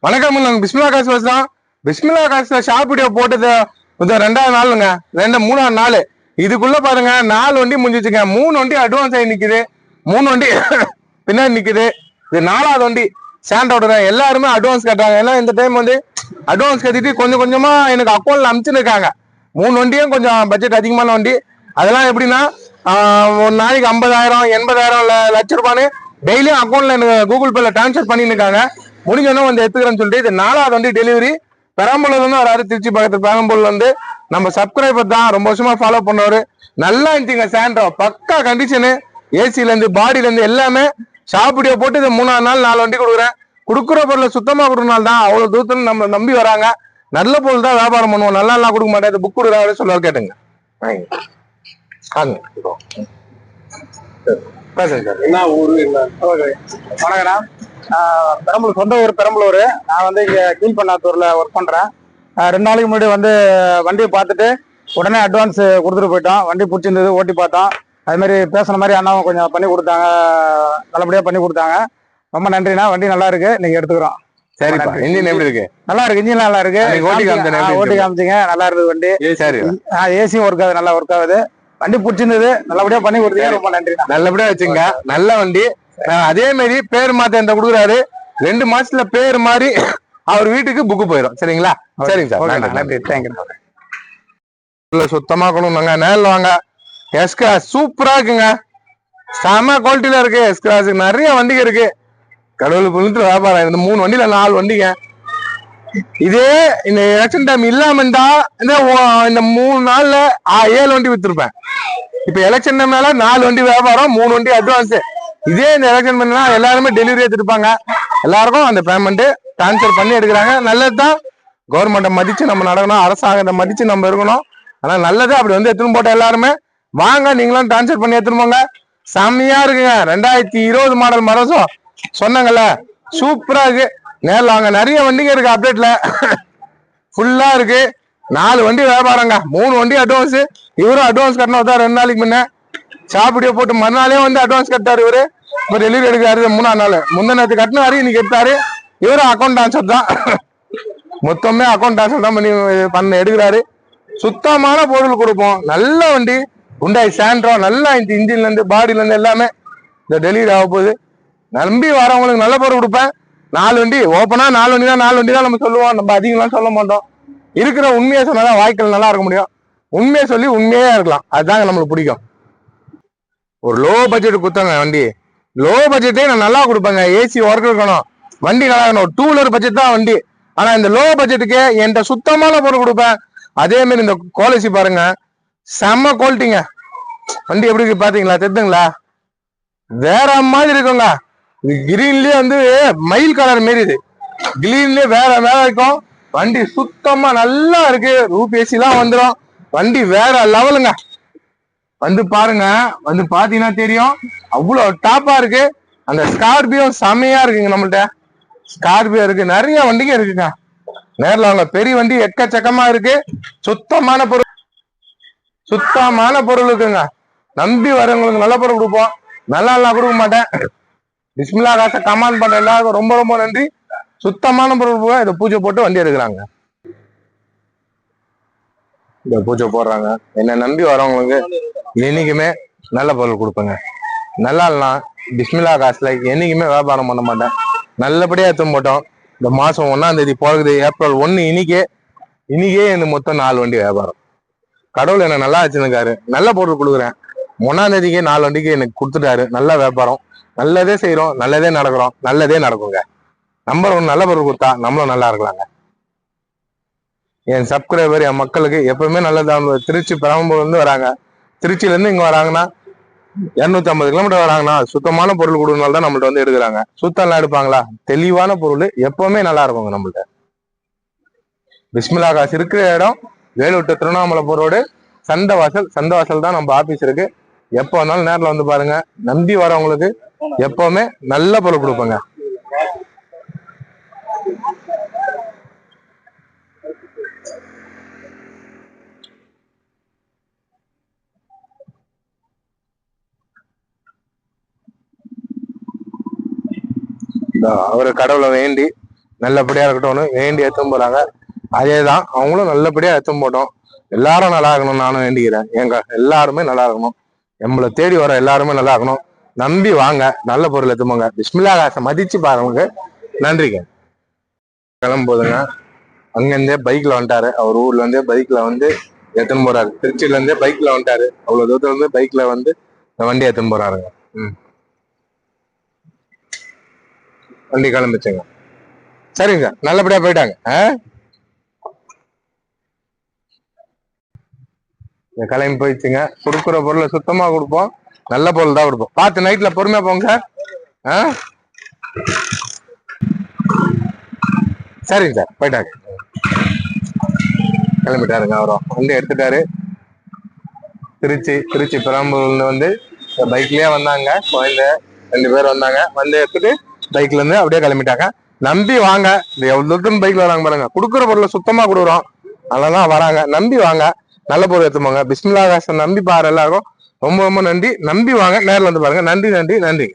வணக்கம், நாங்க பிஸ்மிலா காசு பேசுறோம். பிஸ்மிலா காசுல ஷாப் வீடியோ போட்டது ரெண்டாவது நாளுங்க, மூணாவது நாள். இதுக்குள்ள பாருங்க 4 வண்டி முடிஞ்சிச்சுங்க. 3 வண்டி அட்வான்ஸ் ஆகி நிக்குது, 3 வண்டி பின்னாடி நிக்குது. இது 4வது வண்டி சாண்டோட. எல்லாருமே அட்வான்ஸ் கேட்டாங்க. ஏன்னா இந்த டைம் அட்வான்ஸ் கட்டிட்டு கொஞ்சம் கொஞ்சமா எனக்கு அக்கௌண்ட்ல அனுப்பிச்சுருக்காங்க. 3 வண்டியும் கொஞ்சம் பட்ஜெட் அதிகமான வண்டி. அதெல்லாம் எப்படின்னா ஒரு நாளைக்கு 50,000 80,000 லட்ச ரூபான்னு டெய்லியும் அக்கௌண்ட்ல எனக்கு கூகுள் பேல டிரான்ஸ்ஃபர் பண்ணிருக்காங்க. முடிஞ்சோன்னா வந்து எடுத்துக்கிறேன்னு சொல்லிட்டு இது 4வது வண்டி டெலிவரி. பெரம்பலூர்ல இருந்து வராரு, திருச்சி பக்கத்துல பெரம்பலூர்ல இருந்து. நம்ம சப்ஸ்கிரைபர் தான், ரொம்ப வருஷமா ஃபாலோ பண்ணவரு. நல்லா இருந்துச்சுங்க சாண்ட்ரோ, பக்கா கண்டிஷனு. ஏசில இருந்து பாடியில இருந்து எல்லாமே ஷாப் வீடியோ போட்டு இது 3வது நாள் 4 வண்டி கொடுக்குறேன். கொடுக்குற பொருளை சுத்தமா கொடுக்கறனால தான் அவ்வளவு தூரத்துல நம்ம நம்பி வராங்க. நல்ல பொருள் தான் வியாபாரம் பண்ணுவோம், நல்லா எல்லாம் கொடுக்க மாட்டேன். புக் கொடுக்குறாரு சொல்லுவாரு, கேட்டுங்க. என்ன ஊரு? வணக்கண்ணா, பெரம்பலூர், சொந்த ஊர் பெரம்பலூர். நான் இங்க கீழ்பண்ணாத்தூர்ல ஒர்க் பண்றேன். 2 நாளைக்கு முன்னாடி வண்டியை பார்த்துட்டு உடனே அட்வான்ஸ் கொடுத்துட்டு போயிட்டோம். வண்டி பிடிச்சிருந்தது, ஓட்டி பார்த்தோம். அது மாதிரி பேசுன மாதிரி அண்ணாவும் கொஞ்சம் பண்ணி கொடுத்தாங்க, நல்லபடியா பண்ணி கொடுத்தாங்க. ரொம்ப நன்றிண்ணா. வண்டி நல்லா இருக்கு, நீங்க எடுத்துக்கிறோம். சரிப்பா. இன்ஜின் எப்படி இருக்கு? நல்லா இருக்கு, இன்ஜின் நல்லா இருக்கு. ஓட்டி காமிச்சிங்க, நல்லா இருக்குது வண்டி. சரி, ஏசியும் ஒர்க் ஆகுது, நல்லா ஒர்க் ஆகுது. வண்டி பிடிச்சிருந்தது, நல்லபடியா பண்ணி கொடுத்தீங்க, ரொம்ப நன்றி. நல்லபடியா வச்சுங்க, நல்ல வண்டி. அதே மாதிரி பேர் மாத்த இந்த கொடுக்குறாரு. 2 மாசத்துல பேர் மாறி அவர் வீட்டுக்கு புக்கு போயிடும். சரிங்களா? சரிங்க சார், நன்றி, தேங்க்யூ. சுத்தமா கொள்ளுங்க, நேரில் வாங்க. எஸ்கிராஸ் சூப்பரா இருக்குங்க, செம குவாலிட்டியில இருக்கு. எஸ்கிராஸ் நிறைய வண்டிங்க இருக்கு. கடவுள் புண்ணியத்துல வியாபாரம். இந்த 3 வண்டியில 4 வண்டிங்க. இதே இந்த எலெக்ஷன் டைம் இல்லாம இருந்தா இந்த 3 நாள்ல 7 வண்டி வித்துருப்பேன். இப்ப எலெக்ஷன் டைம்னால 4 வண்டி வியாபாரம், 3 வண்டி அட்வான்ஸ். இதே இந்த எலெக்ஷன் பண்ணா எல்லாருமே டெலிவரி எடுத்துருப்பாங்க. எல்லாருக்கும் அந்த பேமெண்ட் டிரான்ஸ்பர் பண்ணி எடுக்கிறாங்க. நல்லதுதான், கவர்மெண்ட்டை மதிச்சு நம்ம நடக்கணும், அரசாங்கத்தை மதிச்சு நம்ம இருக்கணும். ஆனா நல்லது, அப்படி எடுத்துன்னு போட்ட எல்லாருமே வாங்க, நீங்களும் டிரான்ஸ்பர் பண்ணி எடுத்துன்னு போங்க. செம்மையா இருக்குங்க. 2020 மாடல் மரசம் சொன்னாங்கல்ல, சூப்பரா இருக்கு. நேரில் வாங்க, நிறைய வண்டிங்க இருக்கு அப்டேட்ல, ஃபுல்லா இருக்கு. 4 வண்டி வியாபாரங்க, 3 வண்டி அட்வான்ஸ். இவரும் அட்வான்ஸ் கட்டணும். 2 நாளைக்கு முன்ன சாப்பிடியோ போட்டு மறுநாளே அட்வான்ஸ் கட்டாரு. இவரு இப்ப டெலிவரி எடுக்காரு. 3ஆவது நாள் முந்தின நேரத்து கட்டினாரு, இன்னைக்கு எடுத்தாரு. இவரும் அக்கௌண்ட் ட்ரான்ஸ்ஃபர் தான், மொத்தமே அக்கௌண்ட் ட்ரான்ஸ்ஃபர் தான் பண்ணி எடுக்கிறாரு. சுத்தமான பொருள் கொடுப்போம், நல்ல வண்டி. Hyundai சாண்ட்ரோ நல்லா இன்ஜின்ல இருந்து பாடியில இருந்து எல்லாமே இந்த டெலிவரி ஆக போகுது. நம்பி வரவங்களுக்கு நல்ல பொருள் கொடுப்பேன். 4 வண்டி ஓப்பனா 4 வண்டி தான், 4 வண்டி தான் நம்ம சொல்லுவோம். நம்ம அதிகம்லாம் சொல்ல மாட்டோம். இருக்கிற உண்மையை சொன்னாதான் வாய்க்கால் நல்லா இருக்க முடியும். உண்மையை சொல்லி உண்மையா இருக்கலாம், அதுதாங்க நம்மளுக்கு பிடிக்கும். ஒரு லோ பட்ஜெட் கொடுத்தாங்க வண்டி. லோ பட்ஜெட்டே நான் நல்லா கொடுப்பேங்க. ஏசி ஒர்க் இருக்கணும், வண்டி நல்லா இருக்கணும். 2 வீலர் பட்ஜெட் தான் வண்டி. ஆனா இந்த லோ பட்ஜெட்டுக்கு என்கிட்ட சுத்தமான பொருள் கொடுப்பேன். அதே மாதிரி இந்த குவாலிட்டி பாருங்க, செம்ம குவாலிட்டிங்க. வண்டி எப்படி இருக்கு பாத்தீங்களா? தெரியுதுங்களா? வேற மாதிரி இருக்குங்க. கிரீன்லயே மயில் கலர் மாரி, இது கிரீன்லயே வேற வேற இருக்கும். வண்டி சுத்தமா நல்லா இருக்கு. ரூப் ஏசி எல்லாம் வந்துடும். வண்டி வேற லெவலுங்க. பாருங்க, பாத்தீங்கன்னா தெரியும், அவ்வளவு டாப்பா இருக்கு. அந்த ஸ்கார்பியோ செமையா இருக்குங்க. நம்மள்ட்ட ஸ்கார்பியோ இருக்கு, நிறைய வண்டிங்க இருக்குங்க. நேரில் வாங்க, பெரிய வண்டி எக்கச்சக்கமா இருக்கு. சுத்தமான பொருள், சுத்தமான பொருள் இருக்குங்க. நம்பி வரவங்களுக்கு நல்ல பொருள் கொடுப்போம், நல்லா கொடுக்க மாட்டேன். பிஸ்மிலா காசை கமாண்ட் பண்ற எல்லாருக்கும் ரொம்ப ரொம்ப நன்றி. சுத்தமான பொருள் இதை பூஜை போட்டு வண்டி எடுக்கிறாங்க. இந்த பூஜை போடுறாங்க. என்ன நம்பி வரவங்களுக்கு என்னைக்குமே நல்ல பொருள் கொடுப்பேங்க. நல்லா இல்லைனா பிஸ்மிலா காசுல என்னைக்குமே வியாபாரம் பண்ண மாட்டேன். நல்லபடியா எடுத்து போட்டோம். இந்த மாசம் 1ஆம் தேதி போகுது, ஏப்ரல் 1 இன்னைக்கே இந்த மொத்தம் 4 வண்டி வியாபாரம். கடவுள் என்ன நல்லா வச்சிருக்காரு, நல்ல பொருள் கொடுக்குறேன். 1ஆம் தேதிக்கே 4 வண்டிக்கு எனக்கு கொடுத்துட்டாரு. நல்ல வியாபாரம், நல்லதே செய்யறோம், நல்லதே நடக்கிறோம், நல்லதே நடக்குங்க. நம்பர் 1 நல்ல பொருள் கொடுத்தா நம்மளும் நல்லா இருக்கலாங்க. என் சப்ஸ்கிரைபர், என் மக்களுக்கு எப்பவுமே நல்லதான். திருச்சி பெரம்பலூர்ல இருந்து வராங்க, திருச்சியில இருந்து இங்க வராங்கன்னா 250 கிலோமீட்டர் வராங்கன்னா சுத்தமான பொருள் கொடுக்கறதுனால தான் நம்மள்ட்ட எடுக்கிறாங்க. சுத்தம் எல்லாம் எடுப்பாங்களா? தெளிவான பொருள் எப்பவுமே நல்லா இருக்குங்க நம்மள்ட்ட. பிஸ்மிலா காசு இருக்கிற இடம் வேலூர் திருவண்ணாமலை ரோடு, சந்தவாசல் தான் நம்ம ஆபீஸ் இருக்கு. எப்போ வந்தாலும் நேரில் பாருங்க. நம்பி வரவங்களுக்கு எப்பவுமே நல்ல பொருள் கொடுப்பேங்க. அவரு கடவுளை வேண்டி நல்லபடியா இருக்கட்டும்னு வேண்டி எடுத்துன்னு போறாங்க. அதேதான் அவங்களும் நல்லபடியா எடுத்துன்னு போட்டோம். எல்லாரும் நல்லா இருக்கணும் நானும் வேண்டிக்கிறேன். எல்லாருமே நல்லா இருக்கணும். நம்மளை தேடி வர எல்லாருமே நல்லா இருக்கணும். நம்பி வாங்க, நல்ல பொருள் எடுத்துப்போங்க. பிஸ்மில்லா காசை மதிச்சு பாருங்க. நன்றிங்க. கிளம்புதுங்க. அங்கிருந்தே பைக்ல வந்துட்டாரு. அவர் ஊர்ல இருந்தே பைக்ல வந்து எடுத்துன்னு போறாரு. திருச்சியில இருந்தே பைக்ல வந்துட்டாரு. அவ்வளவு தூரத்துல இருந்து பைக்ல வந்து வண்டி எடுத்துன்னு போறாருங்க. வண்டி கிளம்பிச்சுங்க. சரிங்க, நல்லபடியா போயிட்டாங்க. கிளம்பி போயிடுச்சுங்க. கொடுக்குற பொருளை சுத்தமா கொடுப்போம், நல்ல பொருள் தான் கொடுப்போம். பார்த்து நைட்ல பொறுமையா போங்க சார். சரிங்க சார், போயிட்டாங்க. கிளம்பிட்டாருங்க. அவரும் வண்டி எடுத்துட்டாரு. திருச்சி பெரம்பலூர்ல வந்து பைக்லயே வந்தாங்க. குழந்தை 2 பேர் வந்தாங்க. வந்து எடுத்துட்டு பைக்ல இருந்து அப்படியே கிளம்பிட்டாங்க. நம்பி வாங்க. இது எவ்வளவு தூரத்துன்னு பைக்ல வராங்க பாருங்க. கொடுக்குற பொருளை சுத்தமா கொடுக்குறோம், அதெல்லாம் வராங்க. நம்பி வாங்க, நல்ல பொருள் எடுத்துப்போங்க. பிஸ்மில்லா காசை நம்பி பாரு எல்லாருக்கும். ரொம்ப ரொம்ப நன்றி. நம்பி வாங்க, நேரில் வந்து பாருங்க. நன்றி நன்றி நன்றி.